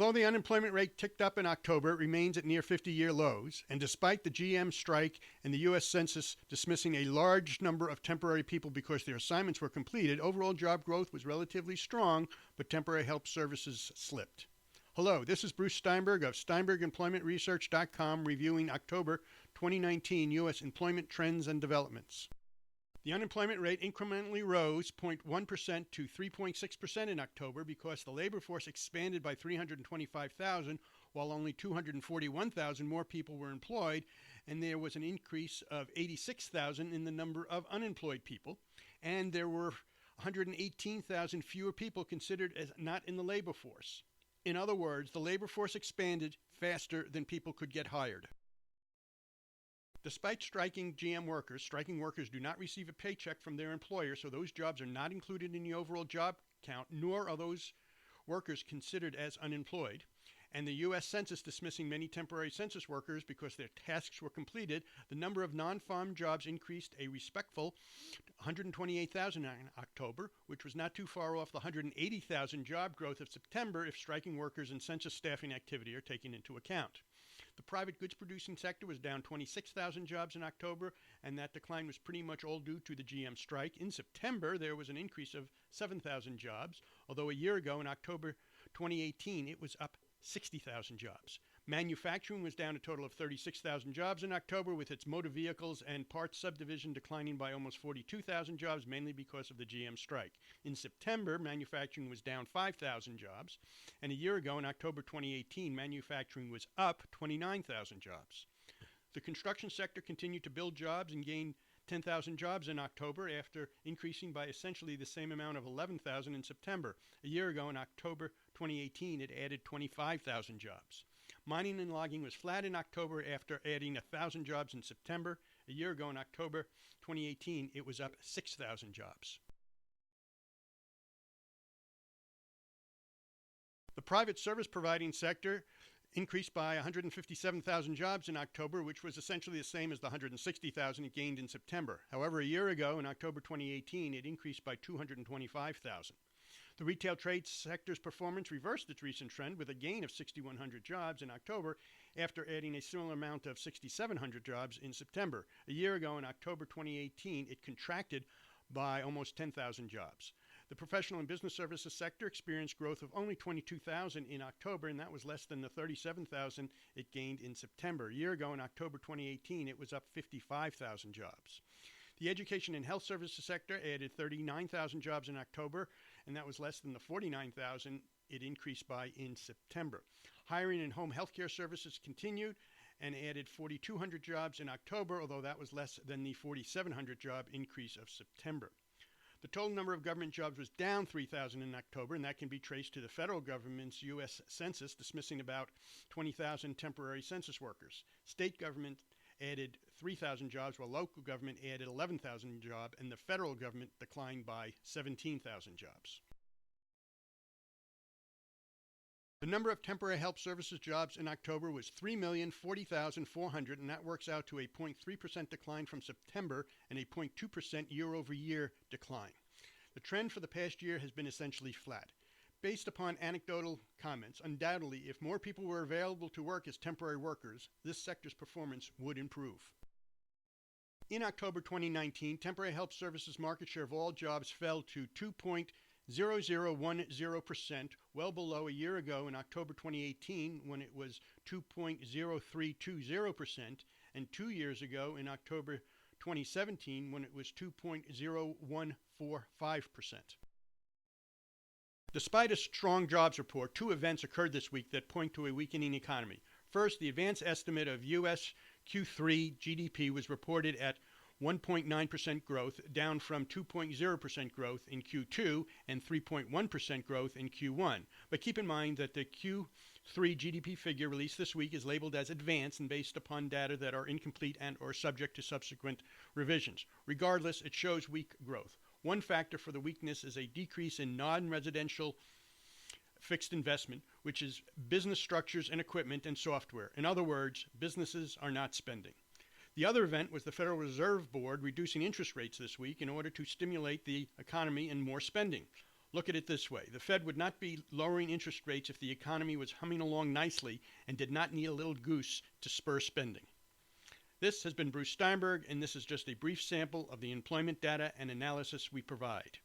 Although the unemployment rate ticked up in October, it remains at near 50-year lows, and despite the GM strike and the U.S. Census dismissing a large number of temporary people because their assignments were completed, overall job growth was relatively strong, but temporary help services slipped. Hello, this is Bruce Steinberg of SteinbergEmploymentResearch.com reviewing October 2019 U.S. employment trends and developments. The unemployment rate incrementally rose 0.1% to 3.6% in October because the labor force expanded by 325,000 while only 241,000 more people were employed, and there was an increase of 86,000 in the number of unemployed people, and there were 118,000 fewer people considered as not in the labor force. In other words, the labor force expanded faster than people could get hired. Despite striking workers do not receive a paycheck from their employer, so those jobs are not included in the overall job count, nor are those workers considered as unemployed. And the U.S. Census dismissing many temporary census workers because their tasks were completed, the number of non-farm jobs increased a respectful 128,000 in October, which was not too far off the 180,000 job growth of September if striking workers and census staffing activity are taken into account. The private goods producing sector was down 26,000 jobs in October, and that decline was pretty much all due to the GM strike. In September, there was an increase of 7,000 jobs, although a year ago in October 2018, it was up 60,000 jobs. Manufacturing was down a total of 36,000 jobs in October, with its motor vehicles and parts subdivision declining by almost 42,000 jobs, mainly because of the GM strike. In September, manufacturing was down 5,000 jobs, and a year ago in October 2018, manufacturing was up 29,000 jobs. The construction sector continued to build jobs and gained 10,000 jobs in October after increasing by essentially the same amount of 11,000 in September. A year ago in October 2018, it added 25,000 jobs. Mining and logging was flat in October after adding 1,000 jobs in September. A year ago in October 2018, it was up 6,000 jobs. The private service providing sector increased by 157,000 jobs in October, which was essentially the same as the 160,000 it gained in September. However, a year ago in October 2018, it increased by 225,000. The retail trade sector's performance reversed its recent trend with a gain of 6,100 jobs in October after adding a similar amount of 6,700 jobs in September. A year ago in October 2018, it contracted by almost 10,000 jobs. The professional and business services sector experienced growth of only 22,000 in October, and that was less than the 37,000 it gained in September. A year ago in October 2018, it was up 55,000 jobs. The education and health services sector added 39,000 jobs in October, and that was less than the 49,000 it increased by in September. Hiring in home healthcare services continued and added 4,200 jobs in October, although that was less than the 4,700 job increase of September. The total number of government jobs was down 3,000 in October, and that can be traced to the federal government's U.S. Census dismissing about 20,000 temporary census workers. State government added 3,000 jobs, while local government added 11,000 jobs, and the federal government declined by 17,000 jobs. The number of temporary help services jobs in October was 3,040,400, and that works out to a 0.3% decline from September and a 0.2% year-over-year decline. The trend for the past year has been essentially flat. Based upon anecdotal comments, undoubtedly, if more people were available to work as temporary workers, this sector's performance would improve. In October 2019, temporary help services market share of all jobs fell to 2.0010%, well below a year ago in October 2018 when it was 2.0320%, and 2 years ago in October 2017 when it was 2.0145%. Despite a strong jobs report, two events occurred this week that point to a weakening economy. First, the advanced estimate of U.S. Q3 GDP was reported at 1.9% growth, down from 2.0% growth in Q2 and 3.1% growth in Q1. But keep in mind that the Q3 GDP figure released this week is labeled as advanced and based upon data that are incomplete and or subject to subsequent revisions. Regardless, it shows weak growth. One factor for the weakness is a decrease in non-residential fixed investment, which is business structures and equipment and software. In other words, businesses are not spending. The other event was the Federal Reserve Board reducing interest rates this week in order to stimulate the economy and more spending. Look at it this way. The Fed would not be lowering interest rates if the economy was humming along nicely and did not need a little goose to spur spending. This has been Bruce Steinberg, and this is just a brief sample of the employment data and analysis we provide.